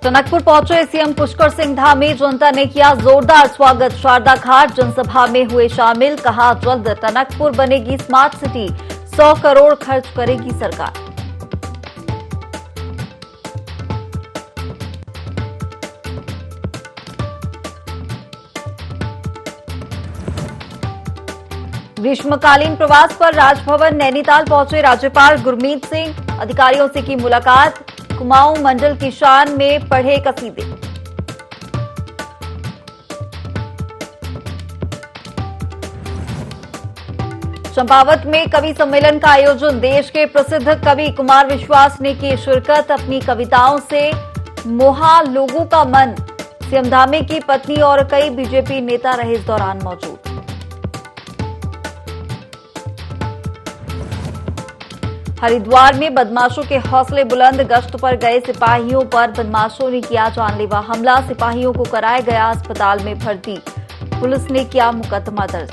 टनकपुर पहुंचे सीएम पुष्कर सिंह धामी, जनता ने किया जोरदार स्वागत। शारदा घाट जनसभा में हुए शामिल, कहा जल्द टनकपुर बनेगी स्मार्ट सिटी, 100 करोड़ खर्च करेगी सरकार। ग्रीष्मकालीन प्रवास पर राजभवन नैनीताल पहुंचे राज्यपाल गुरमीत सिंह, अधिकारियों से की मुलाकात। कुमाऊं मंडल की शान में पढ़े कसीदे। चंपावत में कवि सम्मेलन का आयोजन, देश के प्रसिद्ध कवि कुमार विश्वास ने की शिरकत। अपनी कविताओं से मोहा लोगों का मन। सीएम धामी की पत्नी और कई बीजेपी नेता रहे इस दौरान मौजूद। हरिद्वार में बदमाशों के हौसले बुलंद, गश्त पर गए सिपाहियों पर बदमाशों ने किया जानलेवा हमला। सिपाहियों को कराया गया अस्पताल में भर्ती, पुलिस ने किया मुकदमा दर्ज।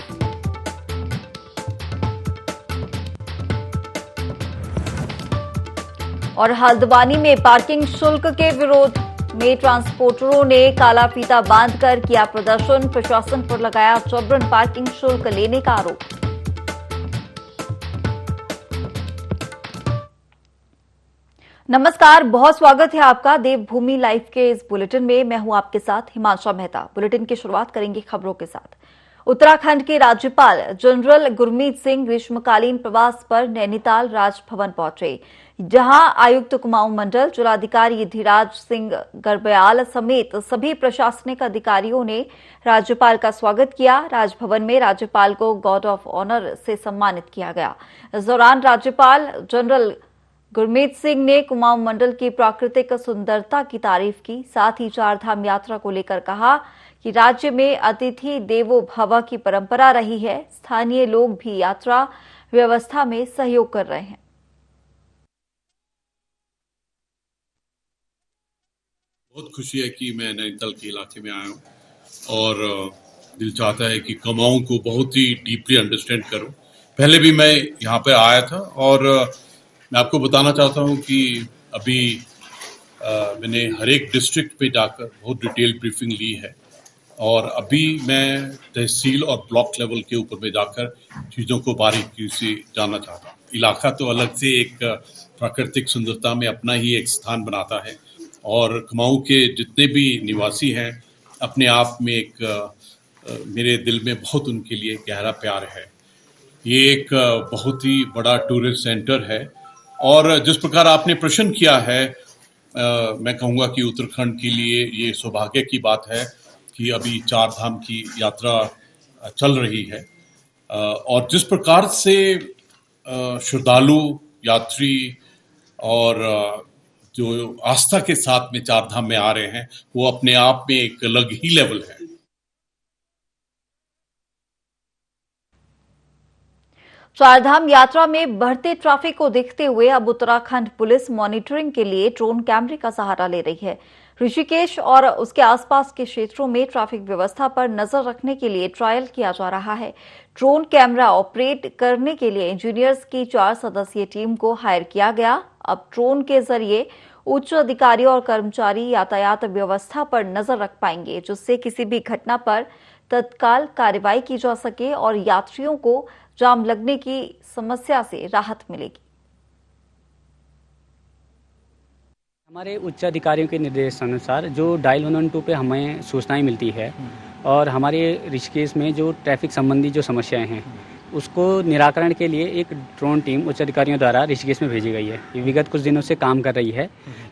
और हल्द्वानी में पार्किंग शुल्क के विरोध में ट्रांसपोर्टरों ने काला फीता बांधकर किया प्रदर्शन। प्रशासन पर लगाया जबरन पार्किंग शुल्क लेने का आरोप। नमस्कार, बहुत स्वागत है आपका देवभूमि लाइव के इस बुलेटिन में। मैं हूं आपके साथ हिमांशा मेहता। बुलेटिन की शुरुआत करेंगे खबरों के साथ। उत्तराखंड के राज्यपाल जनरल गुरमीत सिंह ग्रीष्मकालीन प्रवास पर नैनीताल राजभवन पहुंचे, जहां आयुक्त कुमाऊं मंडल, जिलाधिकारी धीराज सिंह गर्ब्याल समेत सभी प्रशासनिक अधिकारियों ने राज्यपाल का स्वागत किया। राजभवन में राज्यपाल को गार्ड ऑफ ऑनर से सम्मानित किया गया। इस दौरान राज्यपाल जनरल गुरमीत सिंह ने कुमाऊं मंडल की प्राकृतिक सुंदरता की तारीफ की। साथ ही चारधाम यात्रा को लेकर कहा कि राज्य में अतिथि देवो भव की परंपरा रही है। स्थानीय लोग भी यात्रा व्यवस्था में सहयोग कर रहे हैं। बहुत खुशी है कि मैं नैनीताल के इलाके में आया हूँ और दिल चाहता है कि कुमाऊं को बहुत ही डीपली अंडरस्टैंड करूँ। पहले भी मैं यहाँ पे आया था और मैं आपको बताना चाहता हूँ कि अभी मैंने हर एक डिस्ट्रिक्ट पे जाकर बहुत डिटेल ब्रीफिंग ली है और अभी मैं तहसील और ब्लॉक लेवल के ऊपर में जाकर चीज़ों को बारीकी से जानना चाहता हूँ। इलाका तो अलग से एक प्राकृतिक सुंदरता में अपना ही एक स्थान बनाता है और कुमाऊं के जितने भी निवासी हैं अपने आप में एक मेरे दिल में बहुत उनके लिए गहरा प्यार है। ये एक बहुत ही बड़ा टूरिस्ट सेंटर है और जिस प्रकार आपने प्रश्न किया है, मैं कहूँगा कि उत्तराखंड के लिए ये सौभाग्य की बात है कि अभी चार धाम की यात्रा चल रही है और जिस प्रकार से श्रद्धालु यात्री और जो आस्था के साथ में चार धाम में आ रहे हैं, वो अपने आप में एक अलग ही लेवल है। चारधाम यात्रा में बढ़ते ट्रैफिक को देखते हुए अब उत्तराखंड पुलिस मॉनिटरिंग के लिए ड्रोन कैमरे का सहारा ले रही है। ऋषिकेश और उसके आसपास के क्षेत्रों में ट्रैफिक व्यवस्था पर नजर रखने के लिए ट्रायल किया जा रहा है। ड्रोन कैमरा ऑपरेट करने के लिए इंजीनियर्स की 4 सदस्यीय टीम को हायर किया गया। अब ड्रोन के जरिए उच्च अधिकारी और कर्मचारी यातायात व्यवस्था पर नजर रख पाएंगे, जिससे किसी भी घटना पर तत्काल कार्रवाई की जा सके और यात्रियों को जाम लगने की समस्या से राहत मिलेगी। हमारे उच्च अधिकारियों के निर्देशानुसार जो डायल 112 पे हमें सूचनाएं मिलती है और हमारे ऋषिकेश में जो ट्रैफिक संबंधी जो समस्याएं हैं उसको निराकरण के लिए एक ड्रोन टीम उच्च अधिकारियों द्वारा ऋषिकेश में भेजी गई है। ये विगत कुछ दिनों से काम कर रही है।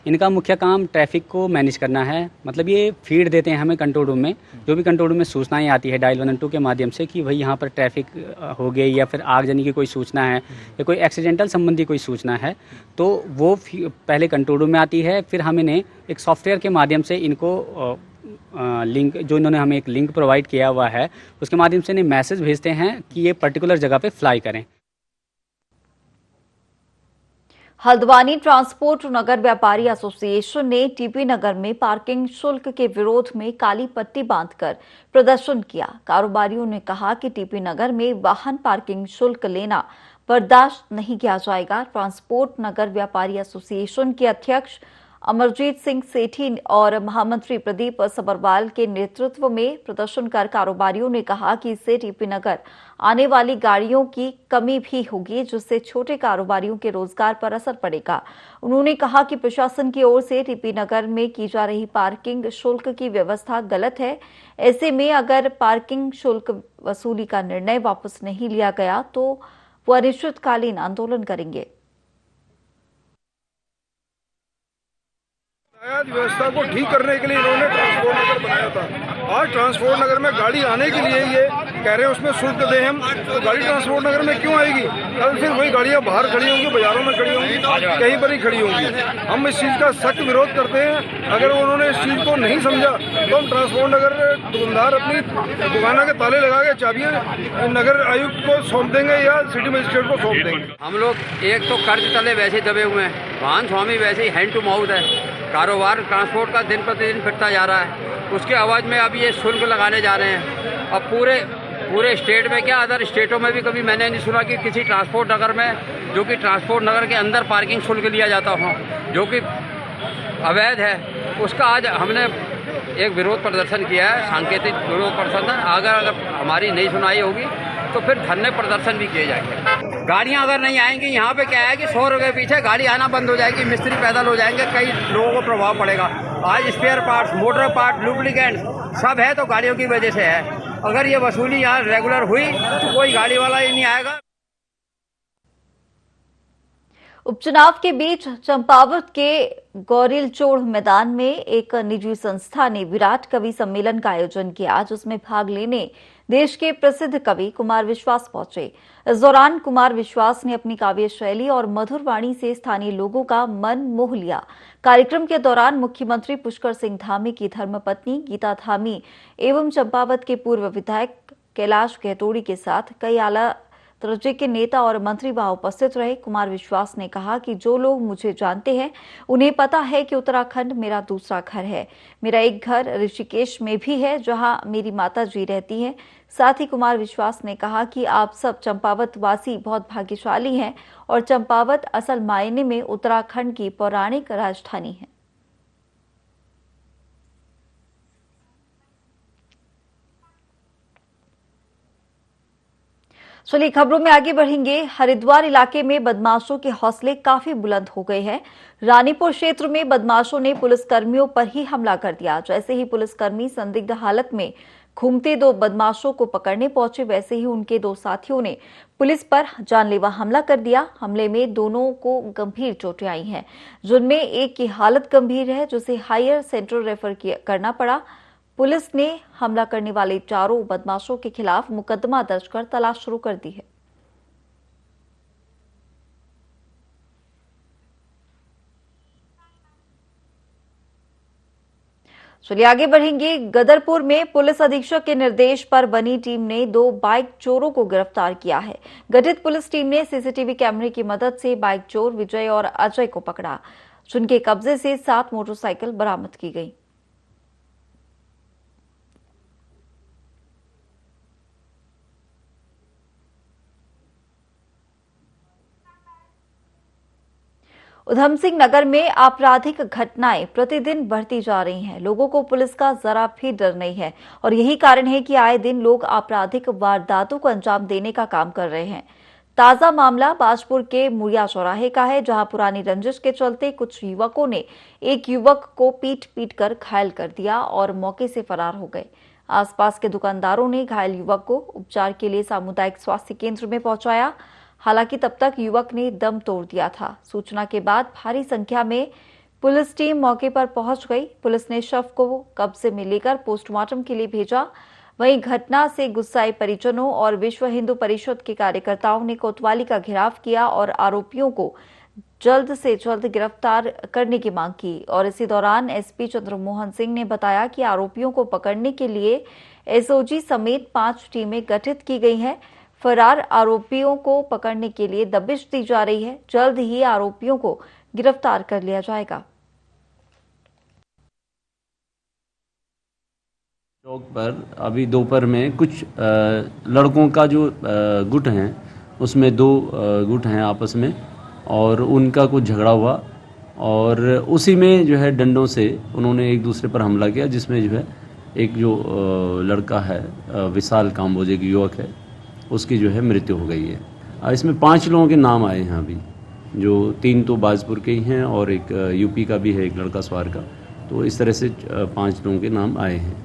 इनका मुख्य काम ट्रैफिक को मैनेज करना है। मतलब ये फीड देते हैं हमें कंट्रोल रूम में, जो भी कंट्रोल रूम में सूचनाएं आती है डायल 112 के माध्यम से कि भाई यहाँ पर ट्रैफिक हो गई या फिर आगजनी की कोई सूचना है या कोई एक्सीडेंटल संबंधी कोई सूचना है, तो वो पहले कंट्रोल रूम में आती है। फिर हम इन्हें एक सॉफ्टवेयर के माध्यम से इनको लिंक, जो इन्होंने हमें एक लिंक प्रोवाइड किया हुआ है, उसके माध्यम से इन्हें मैसेज भेजते हैं कि ये पर्टिकुलर जगह पे फ्लाई करें। हल्द्वानी ट्रांसपोर्ट नगर व्यापारी एसोसिएशन ने टीपी नगर में पार्किंग शुल्क के विरोध में काली पट्टी बांधकर प्रदर्शन किया। कारोबारियों ने कहा कि टीपी नगर में वाहन पार्किंग शुल्क लेना बर्दाश्त नहीं किया जाएगा। ट्रांसपोर्ट नगर व्यापारी एसोसिएशन के अध्यक्ष अमरजीत सिंह सेठी और महामंत्री प्रदीप सबरवाल के नेतृत्व में प्रदर्शन कर कारोबारियों ने कहा कि इससे टीपी नगर आने वाली गाड़ियों की कमी भी होगी, जिससे छोटे कारोबारियों के रोजगार पर असर पड़ेगा। उन्होंने कहा कि प्रशासन की ओर से टीपी नगर में की जा रही पार्किंग शुल्क की व्यवस्था गलत है। ऐसे में अगर पार्किंग शुल्क वसूली का निर्णय वापस नहीं लिया गया तो वो अनिश्चितकालीन आंदोलन करेंगे। व्यवस्था को ठीक करने के लिए इन्होंने ट्रांसपोर्ट नगर बनाया था। आज ट्रांसपोर्ट नगर में गाड़ी आने के लिए ये कह रहे हैं उसमें शुल्क दें हम, तो गाड़ी ट्रांसपोर्ट नगर में क्यों आएगी? कल फिर वही गाड़ियां बाहर खड़ी होंगी, बाजारों में खड़ी होंगी, कहीं पर ही खड़ी होंगी। हम इस चीज़ का सख्त विरोध करते हैं। अगर उन्होंने इस चीज़ को नहीं समझा तो हम ट्रांसपोर्ट नगर दुकानदार अपनी दुकानों के ताले लगा के चाबियां नगर आयुक्त को सौंप देंगे या सिटी मजिस्ट्रेट को सौंप देंगे। हम लोग एक तो कर्ज तले वैसे दबे हुए हैं, वाहन स्वामी वैसे ही हैंड टू माउथ है, कारोबार ट्रांसपोर्ट का दिन प्रतिदिन फिरता जा रहा है। उसके आवाज़ में अब ये शुल्क लगाने जा रहे हैं। अब पूरे स्टेट में क्या, अदर स्टेटों में भी कभी मैंने नहीं सुना कि किसी ट्रांसपोर्ट नगर में, जो कि ट्रांसपोर्ट नगर के अंदर पार्किंग शुल्क लिया जाता हो, जो कि अवैध है। उसका आज हमने एक विरोध प्रदर्शन किया है, सांकेतिक विरोध प्रदर्शन। अगर हमारी नहीं सुनाई होगी तो फिर धरने प्रदर्शन भी किए जाएंगे। गाड़ियां अगर नहीं आएंगी, यहाँ पे क्या है कि 100 रुपये पीछे गाड़ी आना बंद हो जाएगी, मिस्त्री पैदल हो जाएंगे, कई लोगों को प्रभाव पड़ेगा। आज spare parts, motor part, lubricant सब है तो गाड़ियों की वजह से है। अगर ये वसूली यहाँ रेगुलर हुई तो कोई गाड़ी वाला ही नहीं आएगा। उपचुनाव के बीच चंपावत के गौरीलचोड़ मैदान में एक निजी संस्था ने विराट कवि सम्मेलन का आयोजन किया, जिसमें भाग लेने देश के प्रसिद्ध कवि कुमार विश्वास पहुंचे। इस दौरान कुमार विश्वास ने अपनी काव्य शैली और मधुर वाणी से स्थानीय लोगों का मन मोह लिया। कार्यक्रम के दौरान मुख्यमंत्री पुष्कर सिंह धामी की धर्मपत्नी गीता धामी एवं चंपावत के पूर्व विधायक कैलाश गहतोड़ी के साथ कई आला दर्जे के नेता और मंत्री वहां उपस्थित रहे। कुमार विश्वास ने कहा कि जो लोग मुझे जानते हैं उन्हें पता है कि उत्तराखंड मेरा दूसरा घर है। मेरा एक घर ऋषिकेश में भी है, जहां मेरी माता जी रहती हैं। साथ ही कुमार विश्वास ने कहा कि आप सब चंपावत वासी बहुत भाग्यशाली हैं और चंपावत असल मायने में उत्तराखंड की पौराणिक राजधानी है। चलिए खबरों में आगे बढ़ेंगे। हरिद्वार इलाके में बदमाशों के हौसले काफी बुलंद हो गए हैं। रानीपुर क्षेत्र में बदमाशों ने पुलिसकर्मियों पर ही हमला कर दिया। जैसे ही पुलिसकर्मी संदिग्ध हालत में घूमते दो बदमाशों को पकड़ने पहुंचे, वैसे ही उनके दो साथियों ने पुलिस पर जानलेवा हमला कर दिया। हमले में दोनों को गंभीर चोटें आई हैं, जिनमें एक की हालत गंभीर है, जिसे हायर सेंटर रेफर करना पड़ा। पुलिस ने हमला करने वाले चारों बदमाशों के खिलाफ मुकदमा दर्ज कर तलाश शुरू कर दी है। चलिए आगे बढ़ेंगे। गदरपुर में पुलिस अधीक्षक के निर्देश पर बनी टीम ने 2 बाइक चोरों को गिरफ्तार किया है। गठित पुलिस टीम ने सीसीटीवी कैमरे की मदद से बाइक चोर विजय और अजय को पकड़ा, जिनके कब्जे से 7 मोटरसाइकिल बरामद की गई। उधम सिंह नगर में आपराधिक घटनाएं प्रतिदिन बढ़ती जा रही हैं। लोगों को पुलिस का जरा भी डर नहीं है और यही कारण है कि आए दिन लोग आपराधिक वारदातों को अंजाम देने का काम कर रहे हैं। ताजा मामला बाजपुर के मुड़िया चौराहे का है, जहां पुरानी रंजिश के चलते कुछ युवकों ने एक युवक को पीट कर घायल कर दिया और मौके से फरार हो गए। आसपास के दुकानदारों ने घायल युवक को उपचार के लिए सामुदायिक स्वास्थ्य केंद्र में पहुंचाया। हालांकि तब तक युवक ने दम तोड़ दिया था। सूचना के बाद भारी संख्या में पुलिस टीम मौके पर पहुंच गई। पुलिस ने शव को कब्जे में लेकर पोस्टमार्टम के लिए भेजा। वहीं घटना से गुस्साए परिजनों और विश्व हिंदू परिषद के कार्यकर्ताओं ने कोतवाली का घेराव किया और आरोपियों को जल्द से जल्द गिरफ्तार करने की मांग की। और इसी दौरान एसपी चंद्रमोहन सिंह ने बताया कि आरोपियों को पकड़ने के लिए एसओजी समेत 5 टीमें गठित की गई हैं। फरार आरोपियों को पकड़ने के लिए दबिश दी जा रही है। जल्द ही आरोपियों को गिरफ्तार कर लिया जाएगा। चौक पर अभी दोपहर में कुछ लड़कों का जो गुट हैं, उसमें 2 गुट हैं आपस में, और उनका कुछ झगड़ा हुआ और उसी में जो है डंडों से उन्होंने एक दूसरे पर हमला किया, जिसमें जो है एक जो लड़का है विशाल काम्बोज एक युवक है, उसकी जो है मृत्यु हो गई है। इसमें 5 लोगों के नाम आए हैं अभी, जो 3 तो बाजपुर के ही हैं और एक यूपी का भी है, एक लड़का स्वार का। तो इस तरह से 5 लोगों के नाम आए हैं।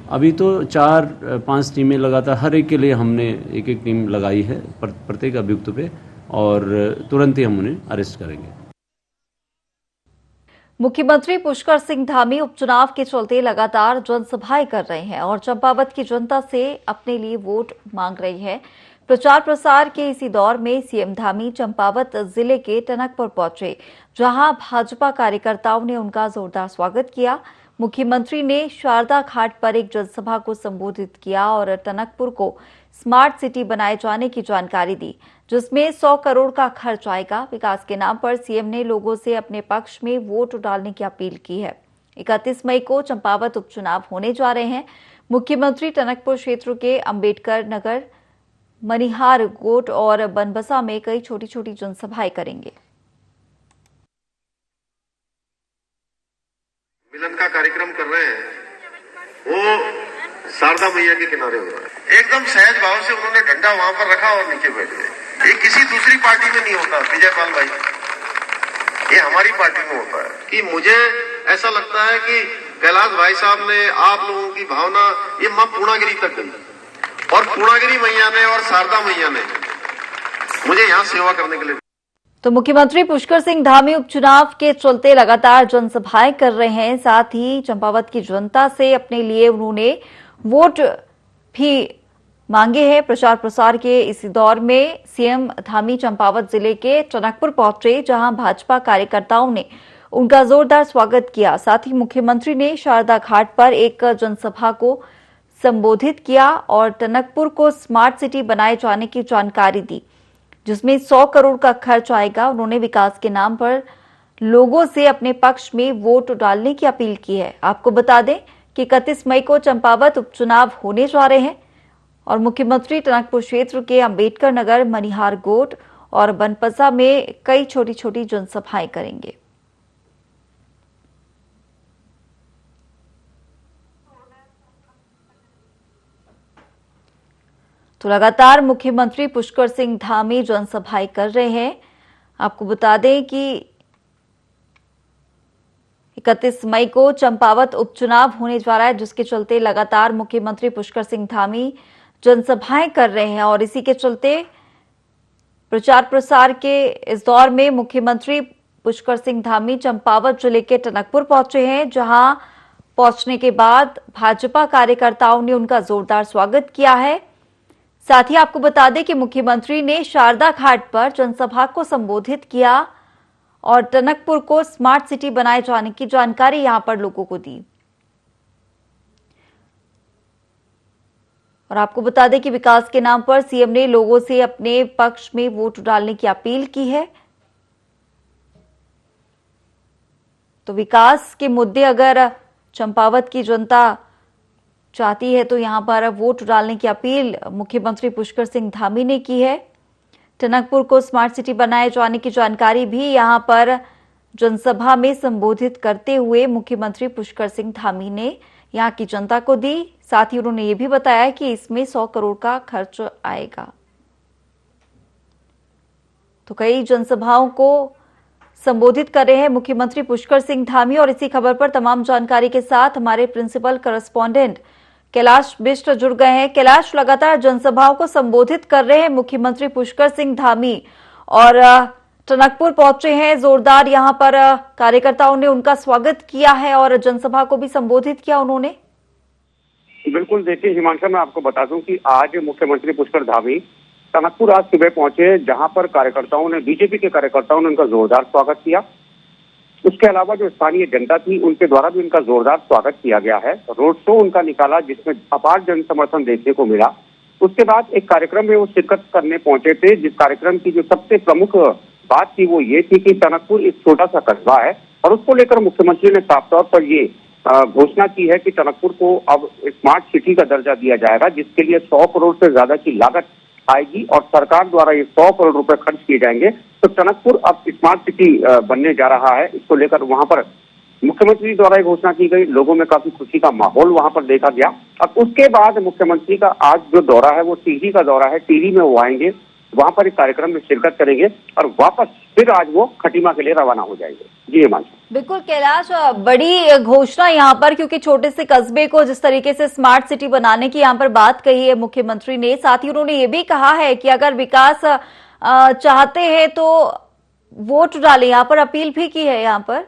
अभी तो 4-5 टीमें लगातार, हर एक के लिए हमने एक टीम लगाई है प्रत्येक अभियुक्त पे, और तुरंत ही हम उन्हें अरेस्ट करेंगे। मुख्यमंत्री पुष्कर सिंह धामी उपचुनाव के चलते लगातार जनसभाएं कर रहे हैं और चंपावत की जनता से अपने लिए वोट मांग रही है। प्रचार प्रसार के इसी दौर में सीएम धामी चंपावत जिले के टनकपुर पहुंचे, जहां भाजपा कार्यकर्ताओं ने उनका जोरदार स्वागत किया। मुख्यमंत्री ने शारदा घाट पर एक जनसभा को संबोधित किया और टनकपुर को स्मार्ट सिटी बनाए जाने की जानकारी दी, जिसमें 100 करोड़ का खर्च आएगा। विकास के नाम पर सीएम ने लोगों से अपने पक्ष में वोट डालने की अपील की है। 31 मई को चंपावत उपचुनाव होने जा रहे हैं। मुख्यमंत्री टनकपुर क्षेत्र के अंबेडकर नगर, मनिहार गोट और बनबसा में कई छोटी छोटी जनसभाएं करेंगे। मिलन का कार्यक्रम कर रहे हैं, वो शारदा मैया के किनारे हो रहा है। एकदम सहज भाव से उन्होंने डंडा वहां पर रखा और नीचे बैठ गए। ये किसी दूसरी पार्टी में नहीं होता विजयपाल भाई, ये हमारी पार्टी में होता है। कि मुझे ऐसा लगता है कि कैलाश भाई साहब ने, आप लोगों की भावना ये मां पूर्णागिरी तक गई, और पूर्णागिरी मैया ने और शारदा मैया ने मुझे यहाँ सेवा करने के लिए। तो मुख्यमंत्री पुष्कर सिंह धामी उपचुनाव के चलते लगातार जनसभाएं कर रहे हैं। साथ ही चंपावत की जनता से अपने लिए उन्होंने वोट भी मांगे हैं। प्रचार प्रसार के इसी दौर में सीएम धामी चंपावत जिले के टनकपुर पहुंचे, जहां भाजपा कार्यकर्ताओं ने उनका जोरदार स्वागत किया। साथ ही मुख्यमंत्री ने शारदा घाट पर एक जनसभा को संबोधित किया और टनकपुर को स्मार्ट सिटी बनाए जाने की जानकारी दी, जिसमें 100 करोड़ का खर्च आएगा। उन्होंने विकास के नाम पर लोगों से अपने पक्ष में वोट डालने की अपील की है। आपको बता दें कि 31 मई को चंपावत उपचुनाव होने जा रहे हैं और मुख्यमंत्री टनकपुर क्षेत्र के अंबेडकर नगर, मनिहार गोट और बनपसा में कई छोटी छोटी जनसभाएं करेंगे। तो लगातार मुख्यमंत्री पुष्कर सिंह धामी जनसभाएं कर रहे हैं। आपको बता दें कि 31 मई को चंपावत उपचुनाव होने जा रहा है, जिसके चलते लगातार मुख्यमंत्री पुष्कर सिंह धामी जनसभाएं कर रहे हैं और इसी के चलते प्रचार प्रसार के इस दौर में मुख्यमंत्री पुष्कर सिंह धामी चंपावत जिले के टनकपुर पहुंचे हैं, जहां पहुंचने के बाद भाजपा कार्यकर्ताओं ने उनका जोरदार स्वागत किया है। साथ ही आपको बता दें कि मुख्यमंत्री ने शारदा घाट पर जनसभा को संबोधित किया और टनकपुर को स्मार्ट सिटी बनाए जाने की जानकारी यहां पर लोगों को दी। और आपको बता दें कि विकास के नाम पर सीएम ने लोगों से अपने पक्ष में वोट डालने की अपील की है। तो विकास के मुद्दे अगर चंपावत की जनता चाहती है तो यहां पर वोट डालने की अपील मुख्यमंत्री पुष्कर सिंह धामी ने की है। टनकपुर को स्मार्ट सिटी बनाए जाने की जानकारी भी यहां पर जनसभा में संबोधित करते हुए मुख्यमंत्री पुष्कर सिंह धामी ने यहां की जनता को दी। साथ ही उन्होंने ये भी बताया कि इसमें 100 करोड़ का खर्च आएगा। तो कई जनसभाओं को संबोधित कर रहे हैं मुख्यमंत्री पुष्कर सिंह धामी। और इसी खबर पर तमाम जानकारी के साथ हमारे प्रिंसिपल करस्पॉन्डेंट कैलाश बिष्ट जुड़ गए हैं। कैलाश, लगातार जनसभाओं को संबोधित कर रहे हैं मुख्यमंत्री पुष्कर सिंह धामी और टनकपुर पहुंचे हैं। जोरदार यहां पर कार्यकर्ताओं ने उनका स्वागत किया है और जनसभा को भी संबोधित किया उन्होंने। बिल्कुल, देखिए हिमांशु, मैं आपको बता दूं कि आज मुख्यमंत्री पुष्कर धामी टनकपुर आज सुबह पहुंचे, जहां पर कार्यकर्ताओं ने, बीजेपी के कार्यकर्ताओं ने उनका जोरदार स्वागत किया। उसके अलावा जो स्थानीय जनता थी उनके द्वारा भी उनका जोरदार स्वागत किया गया है। रोड शो उनका निकाला, जिसमें अपार जन समर्थन देखने को मिला। उसके बाद एक कार्यक्रम में वो शिरकत करने पहुंचे थे, जिस कार्यक्रम की जो सबसे प्रमुख बात थी वो ये थी कि टनकपुर एक छोटा सा कस्बा है और उसको लेकर मुख्यमंत्री ने साफ तौर पर ये घोषणा की है कि टनकपुर को अब स्मार्ट सिटी का दर्जा दिया जाएगा, जिसके लिए 100 करोड़ से ज्यादा की लागत आएगी और सरकार द्वारा ये 100 करोड़ रुपए खर्च किए जाएंगे, तो टनकपुर अब स्मार्ट सिटी बनने जा रहा है। इसको लेकर वहां पर मुख्यमंत्री द्वारा घोषणा की गई, लोगों में काफी खुशी का माहौल वहां पर देखा गया। अब उसके बाद मुख्यमंत्री का आज जो दौरा है वो टिहरी का दौरा है। टिहरी में वो आएंगे, वहां पर एक कार्यक्रम में शिरकत करेंगे और वापस फिर आज वो खटीमा के लिए रवाना हो जाएंगे। जी हिमांशु। बिल्कुल कैलाश, बड़ी घोषणा यहाँ पर, क्योंकि छोटे से कस्बे को जिस तरीके से स्मार्ट सिटी बनाने की यहाँ पर बात कही है मुख्यमंत्री ने, साथ ही उन्होंने ये भी कहा है कि अगर विकास चाहते हैं तो वोट डालें, यहाँ पर अपील भी की है यहाँ पर।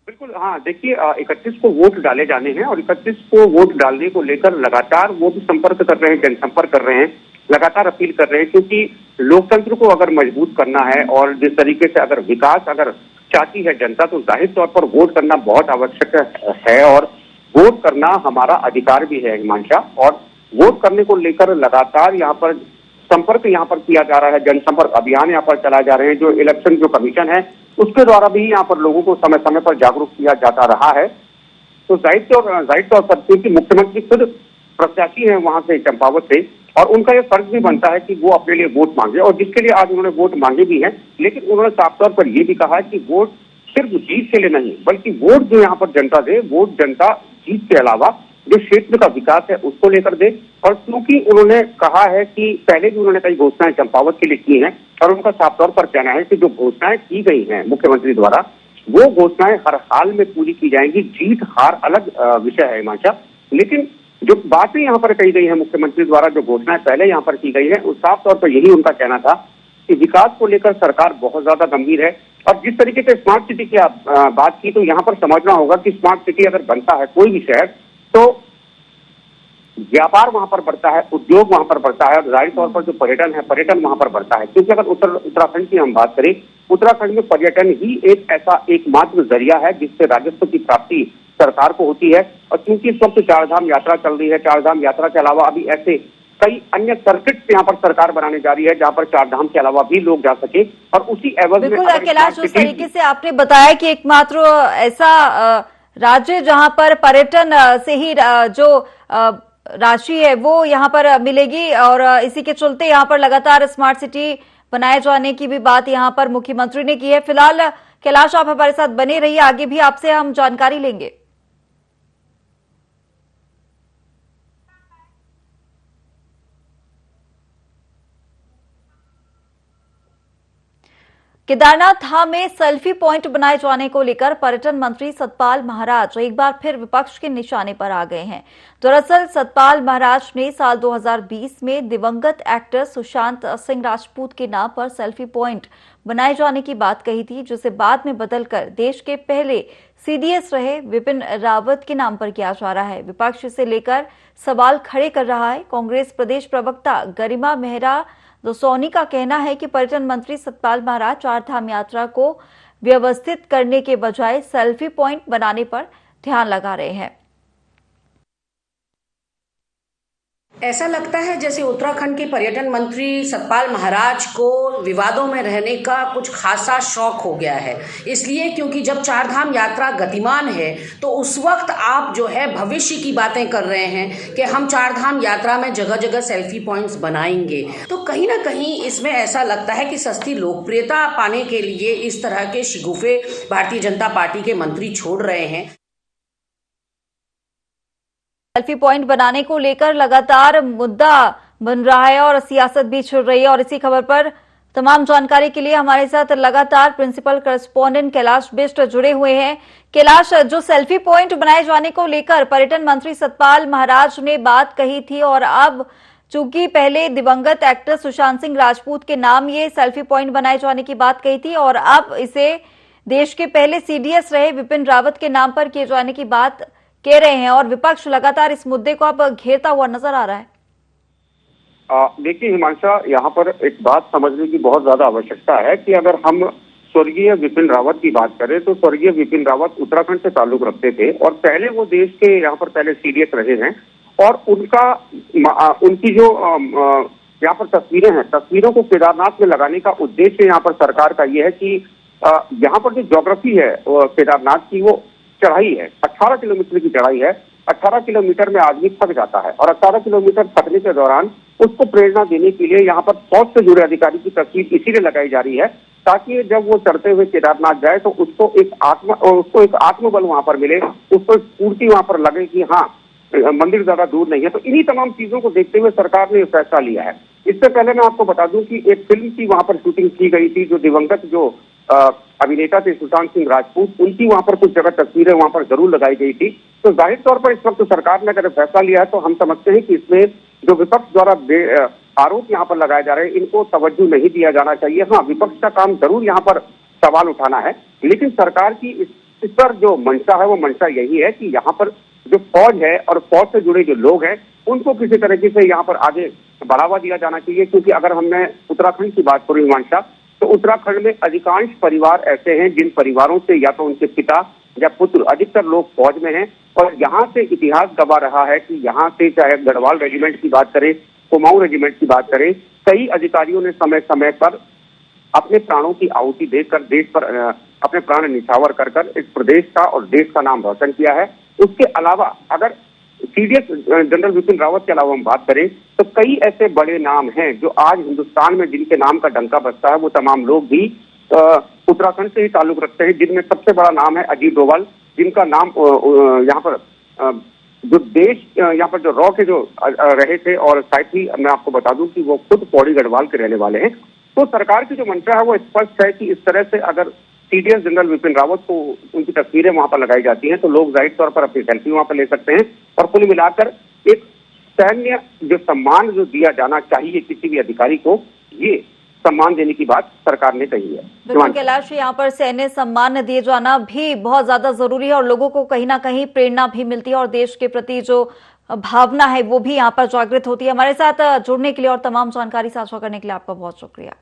बिल्कुल, हाँ, देखिए 31 को वोट डाले जाने हैं और 31 को वोट डालने को लेकर लगातार वो भी संपर्क कर रहे हैं, जनसंपर्क कर रहे हैं, लगातार अपील कर रहे हैं, क्योंकि लोकतंत्र को अगर मजबूत करना है और जिस तरीके से अगर विकास अगर चाहती है जनता, तो जाहिर तौर पर वोट करना बहुत आवश्यक है और वोट करना हमारा अधिकार भी है हिमांशा। और वोट करने को लेकर लगातार यहाँ पर संपर्क यहाँ पर किया जा रहा है, जनसंपर्क अभियान यहाँ पर चलाए जा रहे हैं। जो इलेक्शन जो कमीशन है उसके द्वारा भी यहाँ पर लोगों को समय समय पर जागरूक किया जाता रहा है। तो जाहिर तौर पर क्योंकि मुख्यमंत्री खुद प्रत्याशी हैं वहां से, चंपावत से, और उनका ये फर्ज भी बनता है कि वो अपने लिए वोट मांगे, और जिसके लिए आज उन्होंने वोट मांगे भी हैं। लेकिन उन्होंने साफ तौर पर यह भी कहा है कि वोट सिर्फ जीत के लिए नहीं, बल्कि वोट जो यहाँ पर जनता दे, वोट जनता जीत के अलावा जो क्षेत्र का विकास है उसको लेकर दे। और क्योंकि उन्होंने कहा है कि पहले भी उन्होंने कई घोषणाएं चंपावत के लिए की हैं और उनका साफ तौर पर कहना है कि जो घोषणाएं की गई हैं मुख्यमंत्री द्वारा, वो घोषणाएं हर हाल में पूरी की जाएंगी। जीत हार अलग विषय है हिमांशा, लेकिन जो बातें यहाँ पर कही गई है मुख्यमंत्री द्वारा, जो घोषणाएं पहले यहाँ पर की गई है, उस साफ तौर पर यही उनका कहना था कि विकास को लेकर सरकार बहुत ज्यादा गंभीर है। और जिस तरीके से स्मार्ट सिटी की आप बात की, तो यहाँ पर समझना होगा कि स्मार्ट सिटी अगर बनता है कोई भी शहर, तो व्यापार वहां पर बढ़ता है, उद्योग वहां पर बढ़ता है, और जाहिर तौर पर जो पर्यटन है, पर्यटन वहां पर बढ़ता है। क्योंकि अगर उत्तराखंड की हम बात करें, उत्तराखंड में पर्यटन ही एक ऐसा एकमात्र जरिया है जिससे राजस्व की प्राप्ति सरकार को होती है। और क्योंकि इस वक्त चारधाम यात्रा चल रही है, चारधाम यात्रा के अलावा अभी ऐसे कई अन्य सर्किट यहाँ पर सरकार बनाने जा रही है जहाँ पर चारधाम के अलावा भी लोग जा सके, और उसी एवज में बिल्कुल कैलाश, उस तरीके से आपने बताया कि एकमात्र ऐसा राज्य जहां पर पर्यटन से ही जो राशि है वो यहाँ पर मिलेगी, और इसी के चलते यहाँ पर लगातार स्मार्ट सिटी बनाए जाने की भी बात यहाँ पर मुख्यमंत्री ने की है। फिलहाल कैलाश, आप हमारे साथ बने रहिए, आगे भी आपसे हम जानकारी लेंगे। केदारनाथ धाम में सेल्फी पॉइंट बनाए जाने को लेकर पर्यटन मंत्री सतपाल महाराज एक बार फिर विपक्ष के निशाने पर आ गए हैं। दरअसल सतपाल महाराज ने साल 2020 में दिवंगत एक्टर सुशांत सिंह राजपूत के नाम पर सेल्फी पॉइंट बनाए जाने की बात कही थी, जिसे बाद में बदलकर देश के पहले सीडीएस रहे विपिन रावत के नाम पर किया जा रहा है। विपक्ष इसे लेकर सवाल खड़े कर रहा है। कांग्रेस प्रदेश प्रवक्ता गरिमा मेहरा दोसौनी का कहना है कि पर्यटन मंत्री सतपाल महाराज चारधाम यात्रा को व्यवस्थित करने के बजाय सेल्फी पॉइंट बनाने पर ध्यान लगा रहे हैं। ऐसा लगता है जैसे उत्तराखंड के पर्यटन मंत्री सतपाल महाराज को विवादों में रहने का कुछ खासा शौक हो गया है। इसलिए क्योंकि जब चारधाम यात्रा गतिमान है तो उस वक्त आप जो है भविष्य की बातें कर रहे हैं कि हम चारधाम यात्रा में जगह जगह सेल्फी पॉइंट्स बनाएंगे। तो कहीं ना कहीं इसमें ऐसा लगता है कि सस्ती लोकप्रियता पाने के लिए इस तरह के शिगुफे भारतीय जनता पार्टी के मंत्री छोड़ रहे हैं। सेल्फी पॉइंट बनाने को लेकर लगातार मुद्दा बन रहा है और सियासत भी छिड़ रही है, और इसी खबर पर तमाम जानकारी के लिए हमारे साथ लगातार प्रिंसिपल करेस्पॉन्डेंट कैलाश बिष्ट जुड़े हुए हैं। कैलाश, जो सेल्फी पॉइंट बनाए जाने को लेकर पर्यटन मंत्री सतपाल महाराज ने बात कही थी, और अब चूंकि पहले दिवंगत एक्टर सुशांत सिंह राजपूत के नाम ये सेल्फी पॉइंट बनाए जाने की बात कही थी, और अब इसे देश के पहले सीडीएस रहे विपिन रावत के नाम पर किए जाने की बात कह रहे हैं, और विपक्ष लगातार इस मुद्दे को अब घेरता हुआ नजर आ रहा है। देखिए हिमांशा, यहाँ पर एक बात समझने की बहुत ज्यादा आवश्यकता है कि अगर हम स्वर्गीय विपिन रावत की बात करें तो स्वर्गीय विपिन रावत उत्तराखंड से ताल्लुक रखते थे और पहले वो देश के यहाँ पर पहले सीडीएस रहे हैं, और उनकी जो यहाँ पर तस्वीरें हैं, तस्वीरों को केदारनाथ में लगाने का उद्देश्य यहाँ पर सरकार का ये है कि यहाँ पर जो ज्योग्राफी है केदारनाथ की, वो चढ़ाई है, 18 किलोमीटर की चढ़ाई है। 18 किलोमीटर में आदमी थक जाता है, और 18 किलोमीटर थकने के दौरान उसको प्रेरणा देने के लिए यहाँ पर फौज से जुड़े अधिकारी की तस्वीर इसीलिए लगाई जा रही है ताकि जब वो चढ़ते हुए केदारनाथ जाए तो उसको एक आत्मबल वहां पर मिले, उसको एक स्फूर्ति वहां पर लगे कि हाँ मंदिर ज्यादा दूर नहीं है। तो इन्हीं तमाम चीजों को देखते हुए सरकार ने फैसला लिया है। इससे पहले मैं आपको बता दूं कि एक फिल्म की वहां पर शूटिंग की गई थी, जो दिवंगत अभिनेता थे सुशांत सिंह राजपूत, उनकी वहां पर कुछ जगह तस्वीरें वहां पर जरूर लगाई गई थी। तो जाहिर तौर पर इस वक्त सरकार ने अगर फैसला लिया है तो हम समझते हैं कि इसमें जो विपक्ष द्वारा आरोप यहाँ पर लगाए जा रहे हैं इनको तवज्जो नहीं दिया जाना चाहिए। हाँ, विपक्ष का काम जरूर यहाँ पर सवाल उठाना है, लेकिन सरकार की इस पर जो मंशा है वो मंशा यही है कि यहाँ पर जो फौज है और फौज से जुड़े जो लोग हैं उनको किसी तरीके से यहाँ पर आगे बढ़ावा दिया जाना चाहिए। क्योंकि अगर हमने उत्तराखंड की बात करूं हिमांशा, तो उत्तराखंड में अधिकांश परिवार ऐसे हैं जिन परिवारों से या तो उनके पिता या पुत्र, अधिकतर लोग फौज में हैं। और यहाँ से इतिहास गवा रहा है कि यहाँ से चाहे गढ़वाल रेजिमेंट की बात करें, कुमाऊं रेजिमेंट की बात करें, कई अधिकारियों ने समय समय पर अपने प्राणों की आहुति देकर देश पर अपने प्राण निछावर कर इस प्रदेश का और देश का नाम रोशन किया है। उसके अलावा अगर सीडीएस जनरल बिपिन रावत के अलावा हम बात करें तो कई ऐसे बड़े नाम हैं जो आज हिंदुस्तान में जिनके नाम का डंका बजता है, वो तमाम लोग भी उत्तराखंड से ही ताल्लुक रखते हैं। जिनमें सबसे बड़ा नाम है अजीत डोभाल, जिनका नाम यहाँ पर जो देश यहाँ पर जो रॉ के जो रहे थे, और साथ ही मैं आपको बता दूं कि वो खुद पौड़ी गढ़वाल के रहने वाले हैं। तो सरकार की जो मंशा है वो स्पष्ट है कि इस तरह से अगर सीडीएस जनरल बिपिन रावत को उनकी तस्वीरें वहां पर लगाई जाती हैं तो लोग जाहिर तौर पर अपनी सेल्फी वहां पर ले सकते हैं। और कुल मिलाकर एक सैन्य जो सम्मान जो दिया जाना चाहिए किसी भी अधिकारी को, ये सम्मान देने की बात सरकार ने कही है। बिल्कुल कैलाश, यहाँ पर सैन्य सम्मान दिए जाना भी बहुत ज्यादा जरूरी है और लोगों को कहीं ना कहीं प्रेरणा भी मिलती है और देश के प्रति जो भावना है वो भी यहाँ पर जागृत होती है। हमारे साथ जुड़ने के लिए और तमाम जानकारी साझा करने के लिए आपका बहुत शुक्रिया।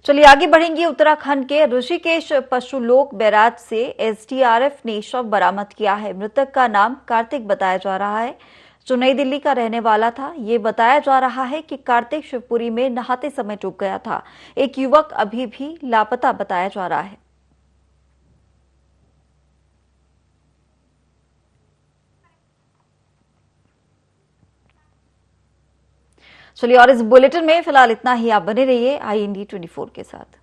चलिए आगे बढ़ेंगे। उत्तराखंड के ऋषिकेश पशुलोक बैराज से एसडीआरएफ ने शव बरामद किया है। मृतक का नाम कार्तिक बताया जा रहा है, जो नई दिल्ली का रहने वाला था। ये बताया जा रहा है कि कार्तिक शिवपुरी में नहाते समय डूब गया था। एक युवक अभी भी लापता बताया जा रहा है। चलिए और इस बुलेटिन में फिलहाल इतना ही। आप बने रहिए IND 24 के साथ।